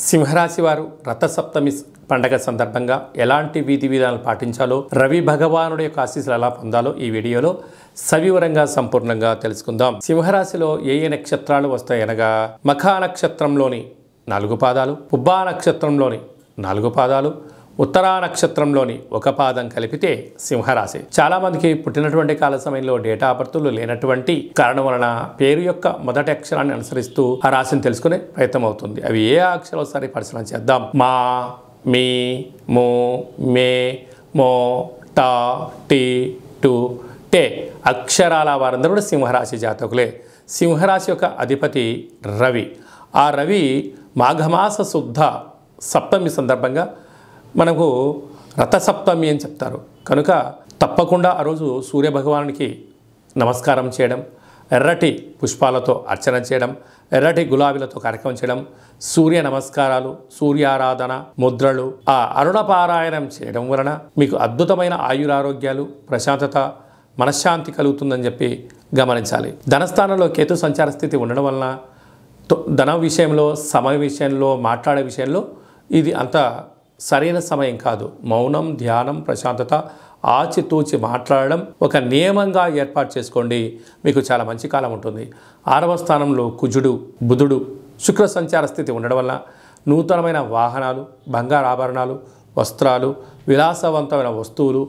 సింహరాశి వారు రథసప్తమి పండగ సందర్భంగా ఎలాంటి విధి విధానాలు పాటించాలో, రవి భగవానుడి యొక్క ఆశీస్సులు ఎలా పొందాలో ఈ వీడియోలో సవివరంగా సంపూర్ణంగా తెలుసుకుందాం. సింహరాశిలో ఏ ఏ నక్షత్రాలు వస్తాయనగా మఖా నక్షత్రంలోని 4 పాదాలు, పుబ్బా నక్షత్రంలోని 4 పాదాలు, ఉత్తరా నక్షత్రంలోని 1 పాదం కలిపితే సింహరాశి. చాలా మందికి పుట్టినటువంటి కాల సమయంలో డేటా ఆఫ్ బర్త్లు లేనటువంటి కారణం వలన పేరు యొక్క మొదటి అక్షరాన్ని అనుసరిస్తూ ఆ రాశిని తెలుసుకునే ప్రయత్నం అవుతుంది. అవి ఏ అక్షరాలు సరే పరిశీలన చేద్దాం. మా, మీ, మో, మే, మో, టా, టీ, టు, టే అక్షరాల వారందరూ కూడా సింహరాశి జాతకులే. సింహరాశి యొక్క అధిపతి రవి. ఆ రవి మాఘమాస శుద్ధ సప్తమి సందర్భంగా మనకు రథసప్తమి అని చెప్తారు. కనుక తప్పకుండా ఆ రోజు సూర్యభగవానునికి నమస్కారం చేయడం, ఎర్రటి పుష్పాలతో అర్చన చేయడం, ఎర్రటి గులాబీలతో కార్యక్రమం చేయడం, సూర్య నమస్కారాలు, సూర్యారాధన, ముద్రలు, ఆ అరుణపారాయణం చేయడం వలన మీకు అద్భుతమైన ఆయురారోగ్యాలు, ప్రశాంతత, మనశ్శాంతి కలుగుతుందని చెప్పి గమనించాలి. ధనస్థానంలో కేతు సంచార స్థితి ఉండడం వలన ధన విషయంలో, సమయ విషయంలో, మాట్లాడే విషయంలో ఇది అంత సరైన సమయం కాదు. మౌనం, ధ్యానం, ప్రశాంతత, ఆచితూచి మాట్లాడడం ఒక నియమంగా ఏర్పాటు చేసుకోండి. మీకు చాలా మంచి కాలం ఉంటుంది. 6వ స్థానంలో కుజుడు, బుధుడు, శుక్ర సంచార స్థితి ఉండడం వల్ల నూతనమైన వాహనాలు, బంగారు ఆభరణాలు, వస్త్రాలు, విలాసవంతమైన వస్తువులు,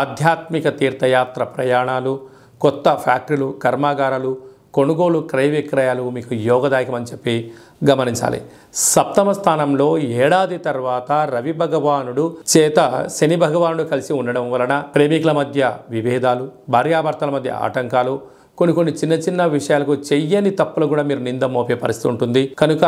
ఆధ్యాత్మిక తీర్థయాత్ర ప్రయాణాలు, కొత్త ఫ్యాక్టరీలు, కర్మాగారాలు, కొనుగోలు, క్రయ విక్రయాలు మీకు యోగదాయకం అని చెప్పి గమనించాలి. 7వ స్థానంలో ఏడాది తర్వాత రవి భగవానుడు చేత శని భగవానుడు కలిసి ఉండడం వలన ప్రేమికుల మధ్య విభేదాలు, భార్యాభర్తల మధ్య ఆటంకాలు, కొన్ని చిన్న చిన్న విషయాలకు చెయ్యని తప్పులు కూడా మీరు నింద మోపే పరిస్థితి ఉంటుంది. కనుక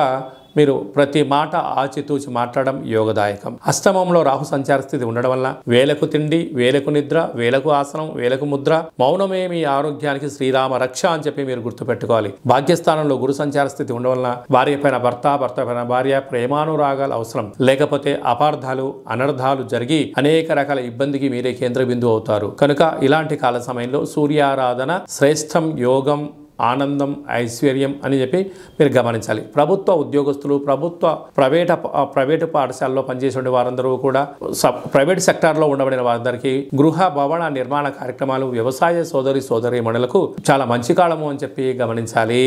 మీరు ప్రతి మాట ఆచితూచి మాట్లాడడం యోగదాయకం. అష్టమంలో రాహు సంచార స్థితి ఉండడం వల్ల వేలకు తిండి, వేలకు నిద్ర, వేలకు ఆసనం, వేలకు ముద్ర, మౌనమే మీ ఆరోగ్యానికి శ్రీరామ రక్ష అని చెప్పి మీరు గుర్తుపెట్టుకోవాలి. భాగ్యస్థానంలో గురు సంచార స్థితి ఉండడం వల్ల భార్య పైన భర్త, భర్త పైన భార్య, ప్రేమానురాగాలు అవసరం. లేకపోతే అపార్థాలు, అనర్థాలు జరిగి అనేక రకాల ఇబ్బందికి మీరే కేంద్ర బిందువు అవుతారు. కనుక ఇలాంటి కాల సమయంలో సూర్యారాధన శ్రేష్టం, యోగం, ఆనందం, ఐశ్వర్యం అని చెప్పి మీరు గమనించాలి. ప్రభుత్వ ఉద్యోగస్తులు, ప్రైవేటు పాఠశాలలో పనిచేసే వారందరూ కూడా, ప్రైవేట్ సెక్టార్లో ఉండబడిన వారందరికీ గృహ భవన నిర్మాణ కార్యక్రమాలు, వ్యవసాయ సోదరీమణులకు చాలా మంచి కాలము అని చెప్పి గమనించాలి.